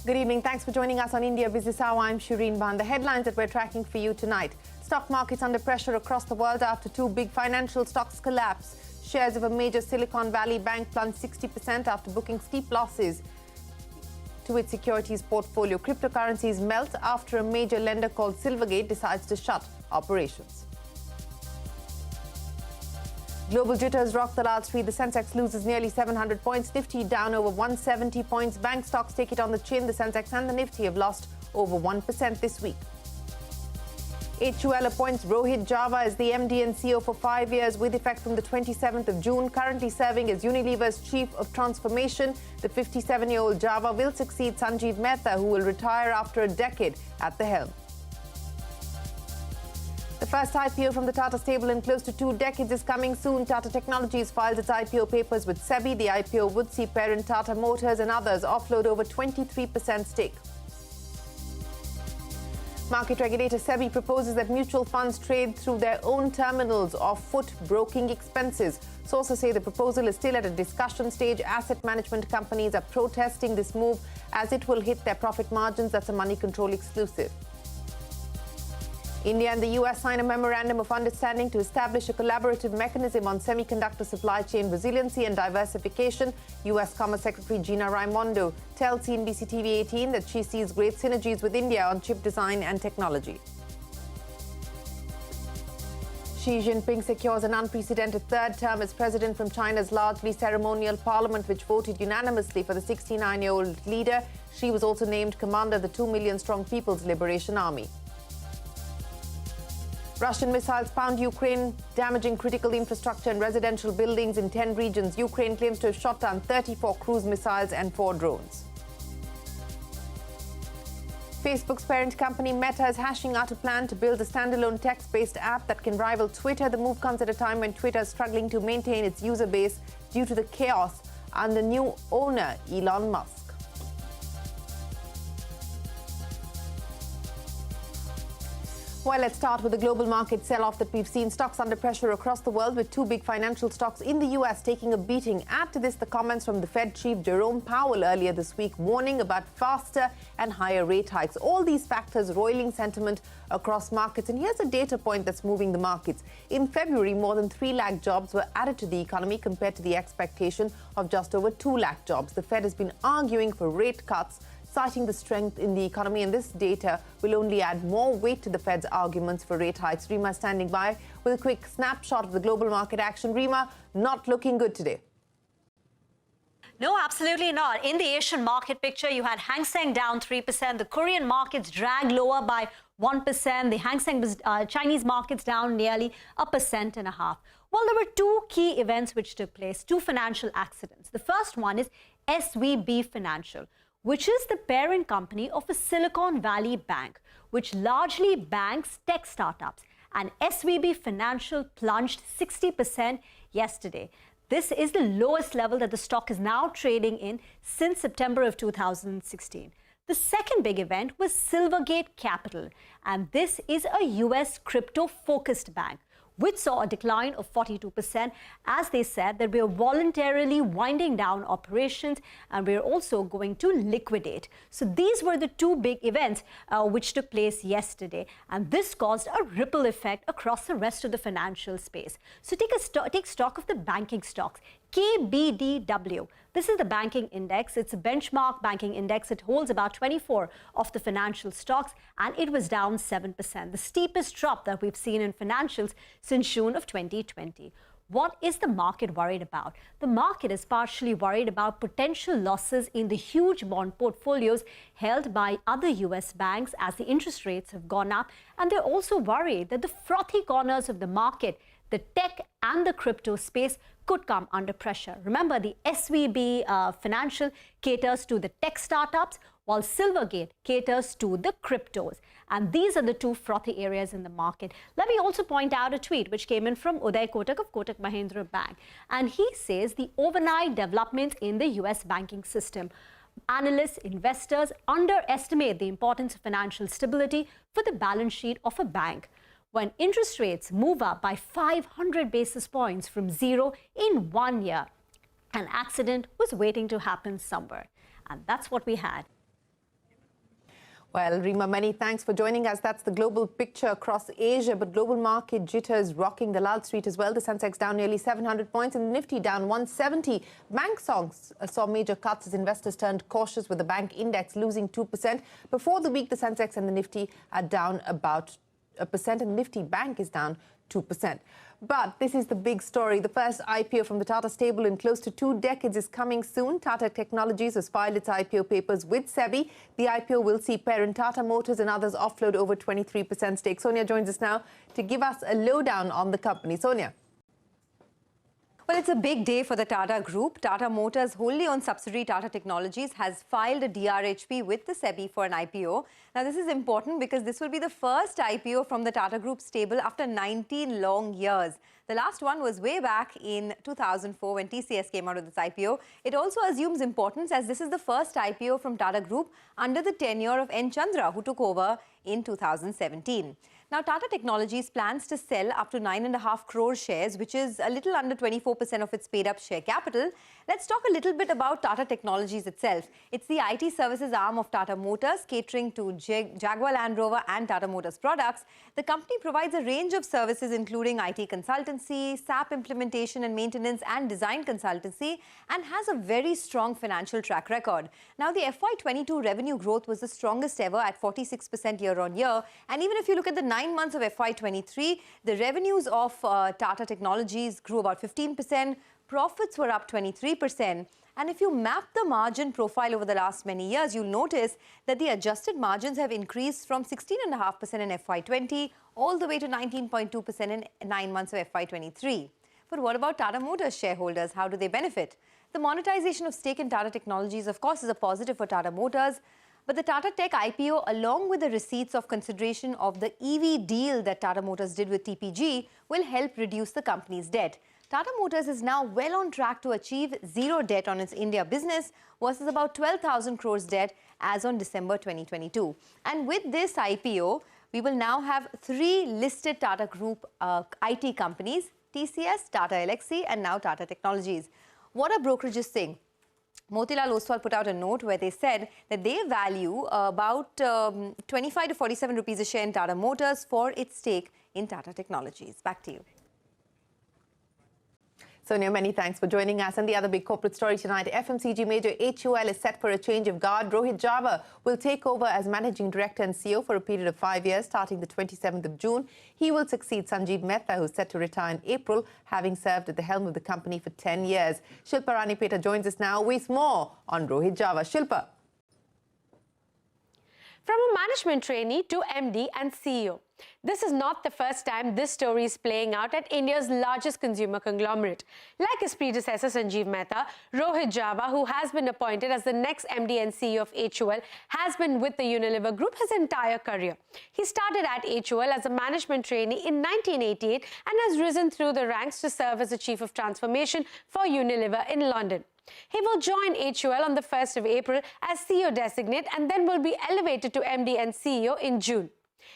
Good evening. Thanks for joining us on India Business Hour. I'm Shireen Bhan. The headlines that we're tracking for you tonight. Stock markets under pressure across the world after two big financial stocks collapse. Shares of a major Silicon Valley bank plunged 60% after booking steep losses to its securities portfolio. Cryptocurrencies melt after a major lender called Silvergate decides to shut operations. Global jitters rock the Wall Street. The Sensex loses nearly 700 points. Nifty down over 170 points. Bank stocks take it on the chin. The Sensex and the Nifty have lost over 1% this week. HUL appoints Rohit Java as the MD and CEO for 5 years with effect from the 27th of June. Currently serving as Unilevers Chief of Transformation, the 57-year-old Java will succeed Sanjeev Mehta, who will retire after a decade at the helm. The first IPO from the Tata stable in close to 2 decades is coming soon. Tata Technologies filed its IPO papers with SEBI. The IPO would see parent Tata Motors and others offload over 23% stake. Market regulator SEBI proposes that mutual funds trade through their own terminals off foot broking expenses. Sources say the proposal is still at a discussion stage. Asset management companies are protesting this move as it will hit their profit margins. That's a money control exclusive. India and the US sign a memorandum of understanding to establish a collaborative mechanism on semiconductor supply chain resiliency and diversification. US Commerce Secretary Gina Raimondo tells CNBC-TV18 that she sees great synergies with India on chip design and technology. Xi Jinping secures an unprecedented third term as president from China's largely ceremonial parliament, which voted unanimously for the 69-year-old leader. Xi was also named commander of the 2 million-strong People's Liberation Army. Russian missiles pound Ukraine, damaging critical infrastructure and residential buildings in 10 regions. Ukraine claims to have shot down 34 cruise missiles and 4 drones. Facebook's parent company Mehta is hashing out a plan to build a standalone text-based app that can rival Twitter. The move comes at a time when Twitter is struggling to maintain its user base due to the chaos under new owner Elon Musk. Well, let's start with the global market sell-off that we've seen. Stocks under pressure across the world with two big financial stocks in the US taking a beating. Add to this the comments from the Fed Chief Jerome Powell earlier this week warning about faster and higher rate hikes. All these factors roiling sentiment across markets. And here's a data point that's moving the markets. In February, more than 3 lakh jobs were added to the economy compared to the expectation of just over 2 lakh jobs. The Fed has been arguing for rate cuts, citing the strength in the economy, and this data will only add more weight to the Fed's arguments for rate hikes. Rima standing by with a quick snapshot of the global market action. Rima, not looking good today. No, absolutely not. In the Asian market picture, you had Hang Seng down 3%. The Korean markets dragged lower by 1%. The Hang Seng Chinese markets down nearly 1.5%. Well, there were two key events which took place, two financial accidents. The first one is SVB Financial, which is the parent company of a Silicon Valley bank, which largely banks tech startups. And SVB Financial plunged 60% yesterday. This is the lowest level that the stock is now trading in since September of 2016. The second big event was Silvergate Capital, and this is a US crypto-focused bank, which saw a decline of 42%, as they said that we are voluntarily winding down operations and we are also going to liquidate. So these were the two big events which took place yesterday, and this caused a ripple effect across the rest of the financial space. So take stock of the banking stocks. KBDW. This is the banking index. It's a benchmark banking index. It holds about 24 of the financial stocks, and it was down 7%, the steepest drop that we've seen in financials since June of 2020. What is the market worried about? The market is partially worried about potential losses in the huge bond portfolios held by other US banks as the interest rates have gone up, and they're also worried that the frothy corners of the market, the tech and the crypto space, could come under pressure. Remember, the SVB Financial caters to the tech startups, while Silvergate caters to the cryptos. And these are the two frothy areas in the market. Let me also point out a tweet which came in from Uday Kotak of Kotak Mahindra Bank. And he says the overnight developments in the US banking system. Analysts, investors underestimate the importance of financial stability for the balance sheet of a bank. When interest rates move up by 500 basis points from zero in 1 year, an accident was waiting to happen somewhere. And that's what we had. Well, Rima, many thanks for joining us. That's the global picture across Asia, but global market jitters rocking the Lal Street as well. The Sensex down nearly 700 points and the Nifty down 170. Bank stocks saw major cuts as investors turned cautious, with the bank index losing 2%. Before the week, the Sensex and the Nifty are down about 1%, and the Nifty Bank is down 2%. But this is the big story. The first IPO from the Tata stable in close to 2 decades is coming soon. Tata Technologies has filed its IPO papers with SEBI. The IPO will see parent Tata Motors and others offload over 23% stake. Sonia joins us now to give us a lowdown on the company. Sonia. Well, it's a big day for the Tata Group. Tata Motors' wholly owned subsidiary Tata Technologies has filed a DRHP with the SEBI for an IPO. Now, this is important because this will be the first IPO from the Tata Group stable after 19 long years. The last one was way back in 2004 when TCS came out with its IPO. It also assumes importance as this is the first IPO from Tata Group under the tenure of N. Chandra, who took over in 2017. Now, Tata Technologies plans to sell up to 9.5 crore shares, which is a little under 24% of its paid-up share capital. Let's talk a little bit about Tata Technologies itself. It's the IT services arm of Tata Motors, catering to Jaguar Land Rover and Tata Motors products. The company provides a range of services including IT consultancy, SAP implementation and maintenance and design consultancy, and has a very strong financial track record. Now, the FY22 revenue growth was the strongest ever at 46% year-on-year. And even if you look at the 9 months of FY23, the revenues of Tata Technologies grew about 15%, profits were up 23%. And if you map the margin profile over the last many years, you'll notice that the adjusted margins have increased from 16.5% in FY20 all the way to 19.2% in 9 months of FY23. But what about Tata Motors shareholders? How do they benefit? The monetization of stake in Tata Technologies, of course, is a positive for Tata Motors. But the Tata Tech IPO, along with the receipts of consideration of the EV deal that Tata Motors did with TPG, will help reduce the company's debt. Tata Motors is now well on track to achieve zero debt on its India business versus about 12,000 crores debt as on December 2022. And with this IPO, we will now have 3 listed Tata Group IT companies, TCS, Tata Elxsi, and now Tata Technologies. What are brokerages saying? Motilal Oswal put out a note where they said that they value about 25 to 47 rupees a share in Tata Motors for its stake in Tata Technologies. Back to you. Sonia, many thanks for joining us. And the other big corporate story tonight, FMCG major HUL is set for a change of guard. Rohit Java will take over as Managing Director and CEO for a period of 5 years, starting the 27th of June. He will succeed Sanjeev Mehta, who's set to retire in April, having served at the helm of the company for 10 years. Shilpa Ranipeta joins us now with more on Rohit Java. Shilpa. From a management trainee to MD and CEO. This is not the first time this story is playing out at India's largest consumer conglomerate. Like his predecessor Sanjeev Mehta, Rohit Java, who has been appointed as the next MD and CEO of HUL, has been with the Unilever Group his entire career. He started at HUL as a management trainee in 1988 and has risen through the ranks to serve as the Chief of Transformation for Unilever in London. He will join HUL on the 1st of April as CEO designate and then will be elevated to MD and CEO in June.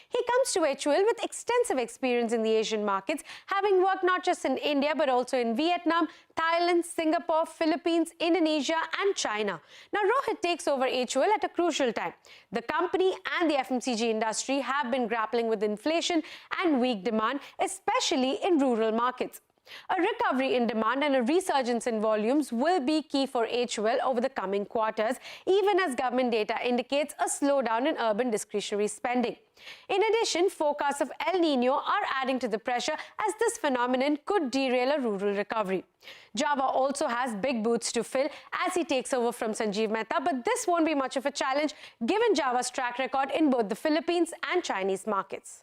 He comes to HUL with extensive experience in the Asian markets, having worked not just in India but also in Vietnam, Thailand, Singapore, Philippines, Indonesia and China. Now, Rohit takes over HUL at a crucial time. The company and the FMCG industry have been grappling with inflation and weak demand, especially in rural markets. A recovery in demand and a resurgence in volumes will be key for HUL over the coming quarters, even as government data indicates a slowdown in urban discretionary spending. In addition, forecasts of El Nino are adding to the pressure as this phenomenon could derail a rural recovery. Java also has big boots to fill as he takes over from Sanjeev Mehta, but this won't be much of a challenge given Java's track record in both the Philippines and Chinese markets.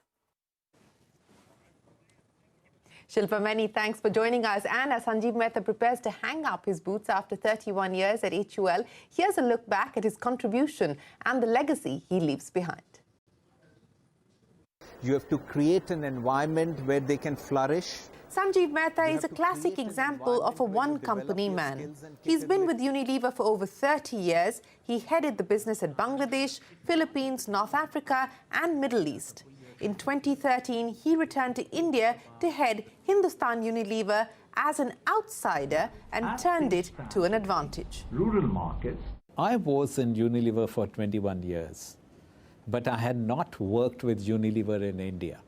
Shilpa, many thanks for joining us. And as Sanjeev Mehta prepares to hang up his boots after 31 years at HUL, here's a look back at his contribution and the legacy he leaves behind. You have to create an environment where they can flourish. Sanjeev Mehta is a classic example of a one-company man. He's been with Unilever for over 30 years. He headed the business at Bangladesh, Philippines, North Africa and Middle East. In 2013, he returned to India to head Hindustan Unilever as an outsider and turned it to an advantage. Rural markets. I was in Unilever for 21 years. but I had not worked with Unilever in India.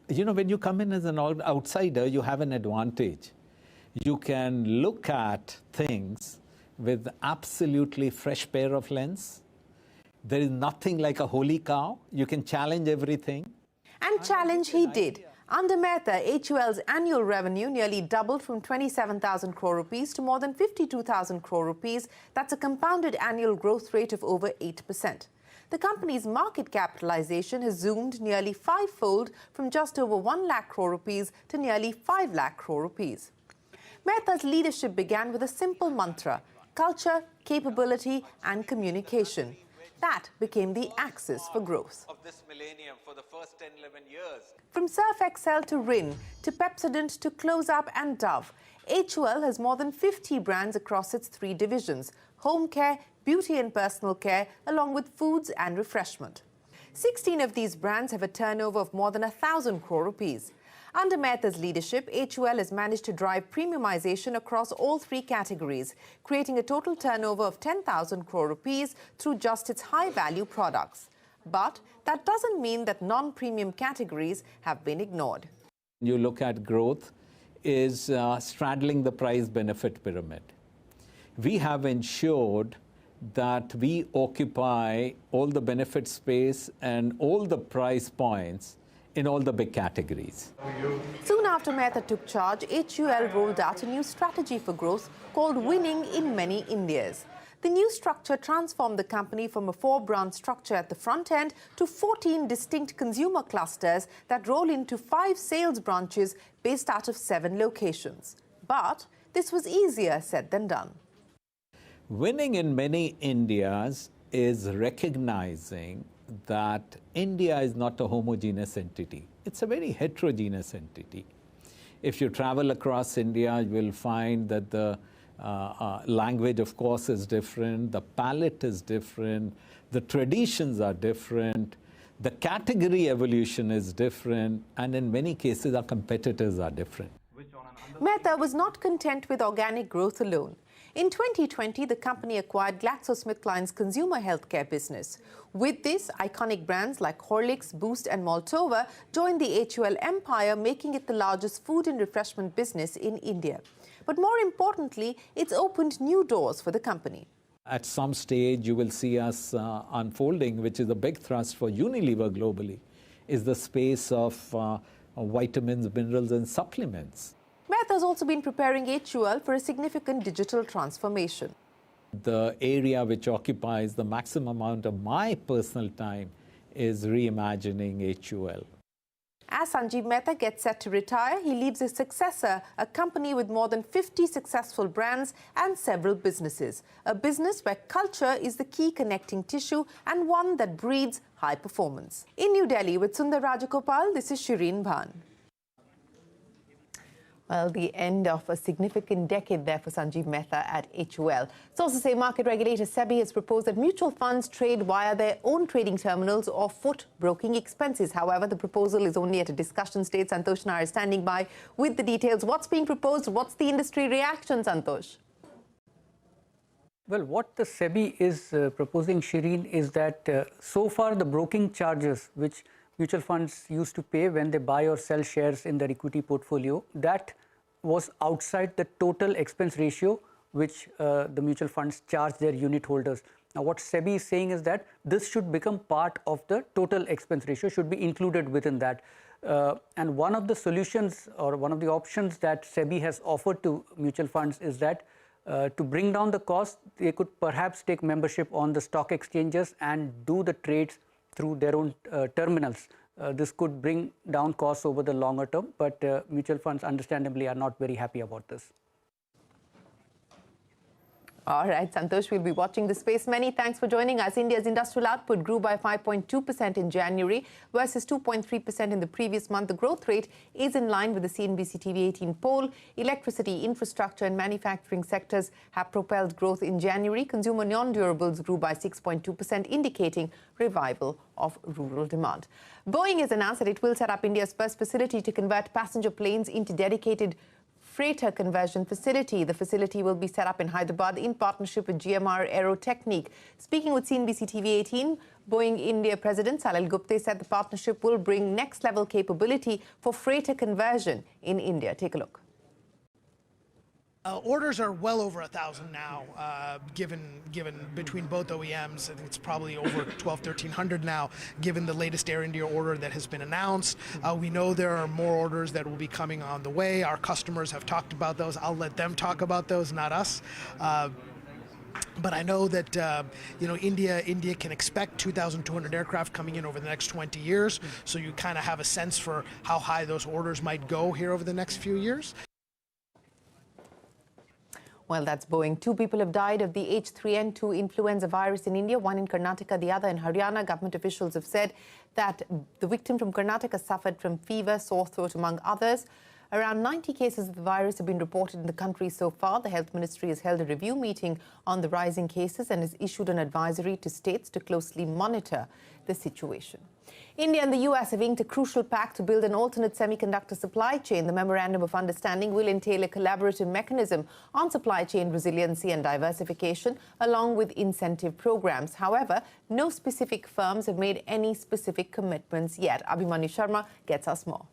You know, when you come in as an outsider, you have an advantage. You can look at things with absolutely fresh pair of lens. There is nothing like a holy cow. You can challenge everything. And challenge he did. Under Mehta, HUL's annual revenue nearly doubled from 27,000 crore rupees to more than 52,000 crore rupees. That's a compounded annual growth rate of over 8%. The company's market capitalization has zoomed nearly fivefold from just over 1 lakh crore rupees to nearly 5 lakh crore rupees. Mehta's leadership began with a simple mantra: culture, capability and communication. That became the axis for growth. Of this millennium for the first 10, 11 years. From Surf Excel to Rin, to Pepsodent to Close Up and Dove, HUL has more than 50 brands across its 3 divisions: home care, beauty and personal care, along with foods and refreshment. 16 of these brands have a turnover of more than 1,000 crore rupees. Under Mehta's leadership, HUL has managed to drive premiumization across all 3 categories, creating a total turnover of 10,000 crore rupees through just its high-value products. But that doesn't mean that non-premium categories have been ignored. You look at growth is straddling the price-benefit pyramid. We have ensured that we occupy all the benefit space and all the price points in all the big categories. Soon after Mehta took charge, HUL rolled out a new strategy for growth called Winning in Many Indias. The new structure transformed the company from a 4-brand structure at the front end to 14 distinct consumer clusters that roll into 5 sales branches based out of 7 locations. But this was easier said than done. Winning in many Indias is recognizing that India is not a homogeneous entity. It's a very heterogeneous entity. If you travel across India, you will find that the language, of course, is different, the palate is different, the traditions are different, the category evolution is different, and in many cases, our competitors are different. Mehta was not content with organic growth alone. In 2020, the company acquired GlaxoSmithKline's consumer healthcare business. With this, iconic brands like Horlicks, Boost and Maltova joined the HUL empire, making it the largest food and refreshment business in India. But more importantly, it's opened new doors for the company. At some stage, you will see us unfolding, which is a big thrust for Unilever globally, is the space of vitamins, minerals and supplements. Mehta has also been preparing HUL for a significant digital transformation. The area which occupies the maximum amount of my personal time is reimagining HUL. As Sanjeev Mehta gets set to retire, he leaves his successor, a company with more than 50 successful brands and several businesses. A business where culture is the key connecting tissue and one that breeds high performance. In New Delhi with Sundar Rajagopal, this is Shireen Bhan. Well, the end of a significant decade there for Sanjeev Mehta at HUL. Sources say market regulator SEBI has proposed that mutual funds trade via their own trading terminals or foot broking expenses. However, the proposal is only at a discussion stage. Santosh Nair is standing by with the details. What's being proposed? What's the industry reaction, Santosh? Well, what the SEBI is proposing, Shireen, is that so far the broking charges which mutual funds used to pay when they buy or sell shares in their equity portfolio, that was outside the total expense ratio which the mutual funds charge their unit holders. Now, what SEBI is saying is that this should become part of the total expense ratio, should be included within that. And one of the solutions or one of the options that SEBI has offered to mutual funds is that to bring down the cost, they could perhaps take membership on the stock exchanges and do the trades through their own terminals. This could bring down costs over the longer term, but mutual funds understandably are not very happy about this. All right, Santosh, we'll be watching the space. Many thanks for joining us. India's industrial output grew by 5.2% in January versus 2.3% in the previous month. The growth rate is in line with the CNBC-TV18 poll. Electricity, infrastructure and manufacturing sectors have propelled growth in January. Consumer non-durables grew by 6.2%, indicating revival of rural demand. Boeing has announced that it will set up India's first facility to convert passenger planes into dedicated freighter conversion facility. The facility will be set up in Hyderabad in partnership with GMR Aerotechnique. Speaking with CNBC-TV18, Boeing India President Salil Gupte said the partnership will bring next-level capability for freighter conversion in India. Take a look. Orders are well over 1,000 now, given between both OEMs. I think it's probably over 1,200-1,300 now, given the latest Air India order that has been announced. We know there are more orders that will be coming on the way. Our customers have talked about those. I'll let them talk about those, not us. But I know that India can expect 2,200 aircraft coming in over the next 20 years. So you kind of have a sense for how high those orders might go here over the next few years. Well, that's Boeing. 2 people have died of the H3N2 influenza virus in India, one in Karnataka, the other in Haryana. Government officials have said that the victim from Karnataka suffered from fever, sore throat, among others. Around 90 cases of the virus have been reported in the country so far. The Health Ministry has held a review meeting on the rising cases and has issued an advisory to states to closely monitor the situation. India and the US have inked a crucial pact to build an alternate semiconductor supply chain. The Memorandum of Understanding will entail a collaborative mechanism on supply chain resiliency and diversification, along with incentive programs. However, no specific firms have made any specific commitments yet. Abhimanyu Sharma gets us more.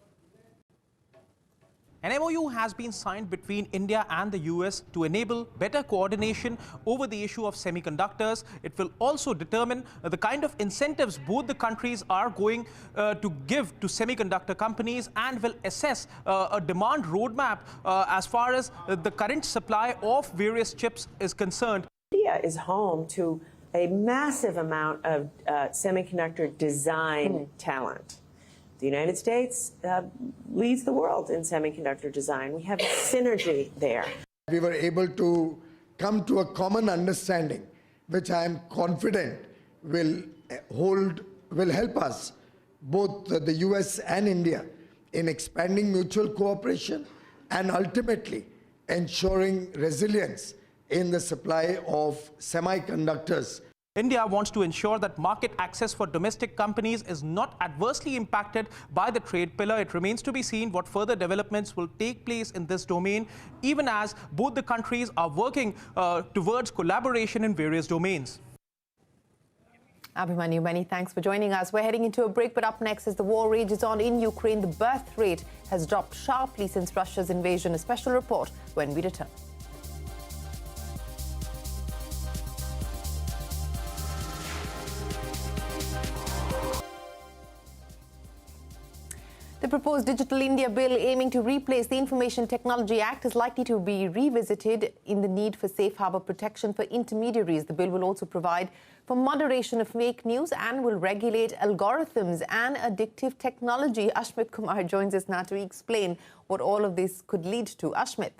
An MOU has been signed between India and the US to enable better coordination over the issue of semiconductors. It will also determine the kind of incentives both the countries are going to give to semiconductor companies, and will assess a demand roadmap as far as the current supply of various chips is concerned. India is home to a massive amount of semiconductor design talent. The United States leads the world in semiconductor design. We have synergy there. We were able to come to a common understanding, which I am confident will help us, both the US and India, in expanding mutual cooperation and ultimately ensuring resilience in the supply of semiconductors. India wants to ensure that market access for domestic companies is not adversely impacted by the trade pillar. It remains to be seen what further developments will take place in this domain, even as both the countries are working towards collaboration in various domains. Abhimanyu, many thanks for joining us. We're heading into a break, but up next, as the war rages on in Ukraine, the birth rate has dropped sharply since Russia's invasion. A special report when we return. The proposed Digital India Bill, aiming to replace the Information Technology Act, is likely to be revisited in the need for safe harbour protection for intermediaries. The bill will also provide for moderation of fake news and will regulate algorithms and addictive technology. Ashmit Kumar joins us now to explain what all of this could lead to. Ashmit.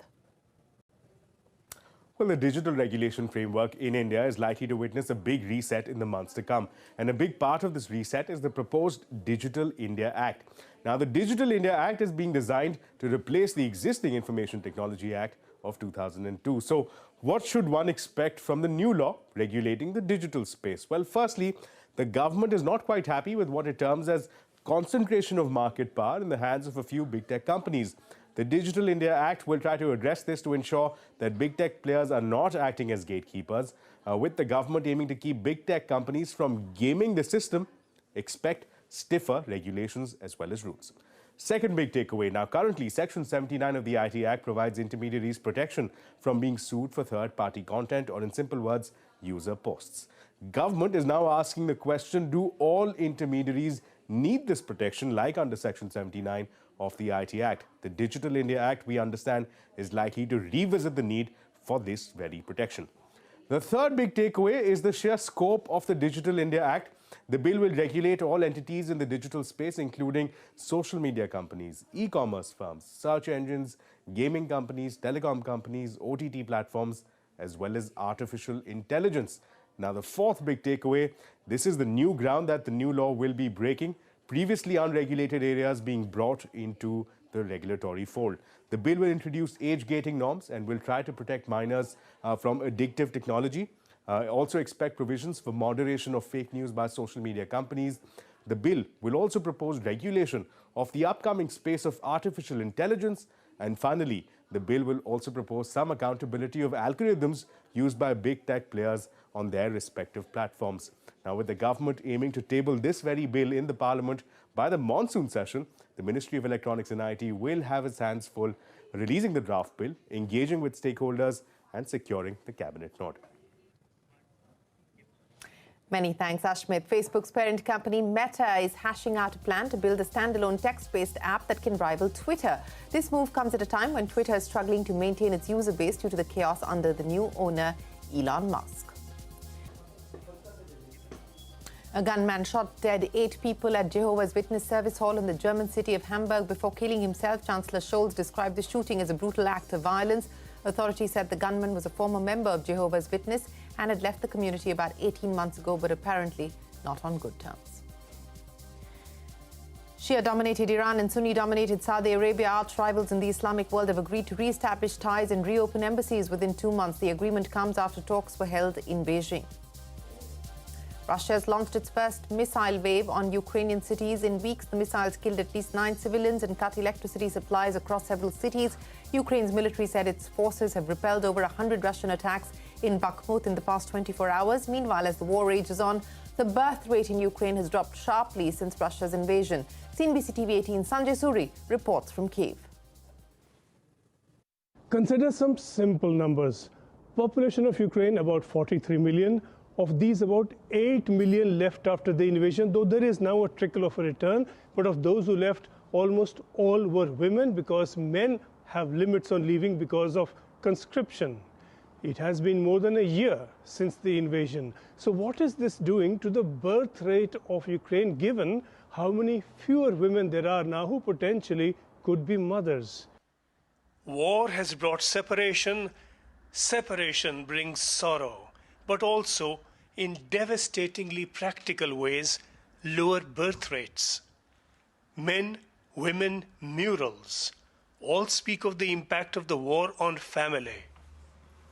Well, the digital regulation framework in India is likely to witness a big reset in the months to come. And a big part of this reset is the proposed Digital India Act. Now, the Digital India Act is being designed to replace the existing Information Technology Act of 2002. So, what should one expect from the new law regulating the digital space? Well, firstly, the government is not quite happy with what it terms as concentration of market power in the hands of a few big tech companies. The Digital India Act will try to address this to ensure that big tech players are not acting as gatekeepers. With the government aiming to keep big tech companies from gaming the system, expect stiffer regulations as well as rules. Second big takeaway. Now, currently, Section 79 of the IT Act provides intermediaries protection from being sued for third-party content, or in simple words, user posts. Government is now asking the question, do all intermediaries need this protection like under Section 79 of the IT Act? The Digital India Act, we understand, is likely to revisit the need for this very protection. The third big takeaway is the sheer scope of the Digital India Act. The bill will regulate all entities in the digital space, including social media companies, e-commerce firms, search engines, gaming companies, telecom companies, OTT platforms, as well as artificial intelligence. Now, the fourth big takeaway, this is the new ground that the new law will be breaking. Previously unregulated areas being brought into the regulatory fold. The bill will introduce age gating norms and will try to protect minors from addictive technology. Also expect provisions for moderation of fake news by social media companies. The bill will also propose regulation of the upcoming space of artificial intelligence. And finally, The bill will also propose some accountability of algorithms used by big tech players on their respective platforms. Now, with the government aiming to table this very bill in the Parliament by the monsoon session, the Ministry of Electronics and IT will have its hands full releasing the draft bill, engaging with stakeholders and securing the cabinet nod. Many thanks, Ashmit. Facebook's parent company Meta is hashing out a plan to build a standalone text-based app that can rival Twitter. This move comes at a time when Twitter is struggling to maintain its user base due to the chaos under the new owner, Elon Musk. A gunman shot dead 8 people at Jehovah's Witness Service Hall in the German city of Hamburg before killing himself. Chancellor Scholz described the shooting as a brutal act of violence. Authorities said the gunman was a former member of Jehovah's Witness and had left the community about 18 months ago, but apparently not on good terms. Shia-dominated Iran and Sunni-dominated Saudi Arabia, arch rivals in the Islamic world, have agreed to re-establish ties and reopen embassies within 2 months. The agreement comes after talks were held in Beijing. Russia has launched its first missile wave on Ukrainian cities in weeks. The missiles killed at least 9 civilians and cut electricity supplies across several cities. Ukraine's military said its forces have repelled over 100 Russian attacks in Bakhmut in the past 24 hours. Meanwhile, as the war rages on, the birth rate in Ukraine has dropped sharply since Russia's invasion. CNBC-TV18 Sanjeev Suri reports from Kyiv. Consider some simple numbers. Population of Ukraine about 43 million. Of these, about 8 million left after the invasion, though there is now a trickle of a return. But of those who left, almost all were women, because men have limits on leaving because of conscription. It has been more than a year since the invasion. So what is this doing to the birth rate of Ukraine, given how many fewer women there are now who potentially could be mothers? War has brought separation. Separation brings sorrow, but also, in devastatingly practical ways, lower birth rates. Men, women, murals all speak of the impact of the war on family.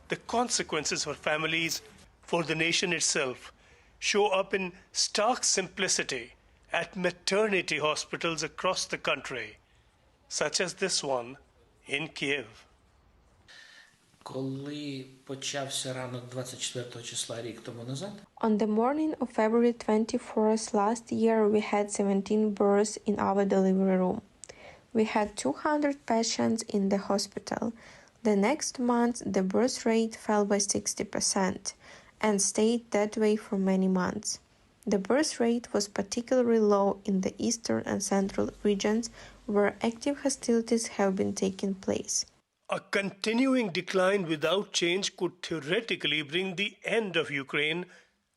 The consequences for families, for the nation itself, show up in stark simplicity at maternity hospitals across the country, such as this one in Kyiv. Коли почався ранок 24 числа рік тому назад. On the morning of February 24th last year, we had 17 births in our delivery room. We had 200 patients in the hospital. The next month, the birth rate fell by 60% and stayed that way for many months. The birth rate was particularly low in the eastern and central regions where active hostilities have been taking place. A continuing decline without change could theoretically bring the end of Ukraine,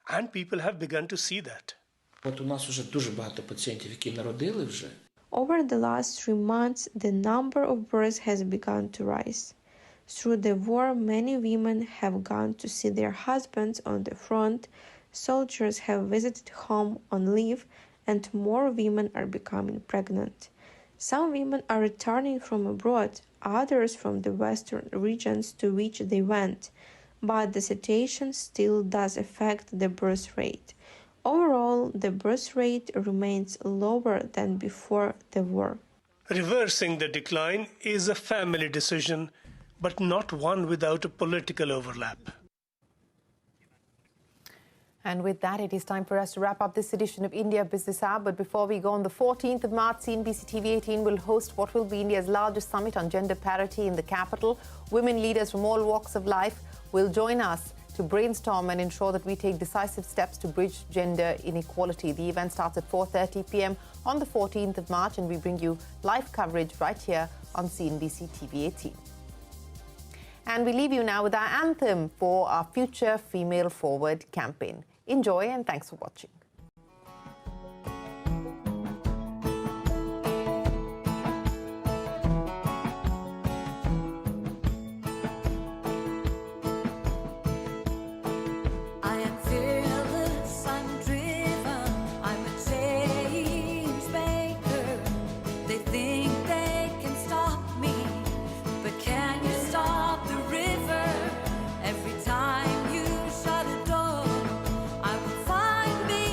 and people have begun to see that. От у нас уже дуже багато пацієнтів, які народили вже. Over the last 3 months, the number of births has begun to rise. Through the war, many women have gone to see their husbands on the front, soldiers have visited home on leave, and more women are becoming pregnant. Some women are returning from abroad, others from the western regions to which they went, but the situation still does affect the birth rate. Overall, the birth rate remains lower than before the war. Reversing the decline is a family decision, but not one without a political overlap. And with that, it is time for us to wrap up this edition of India Business Hour. But before we go, on the 14th of March, CNBC-TV18 will host what will be India's largest summit on gender parity in the capital. Women leaders from all walks of life will join us to brainstorm and ensure that we take decisive steps to bridge gender inequality. The event starts at 4:30 p.m. on the 14th of March, and we bring you live coverage right here on CNBC-TV18. And we leave you now with our anthem for our Future Female Forward campaign. Enjoy, and thanks for watching. Every time you shut a door, I will find me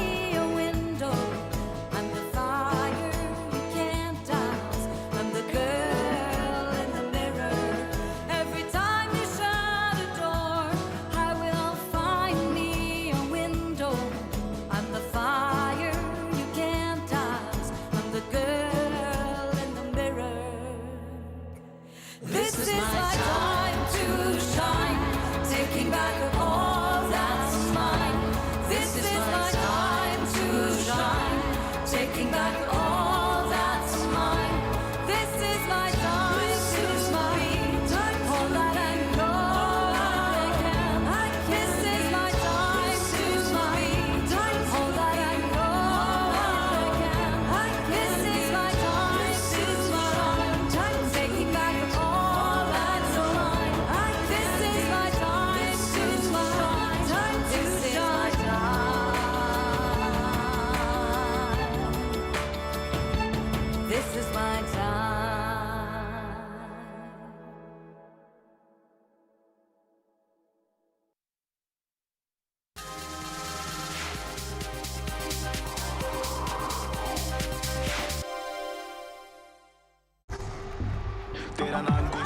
तेरा नाम भी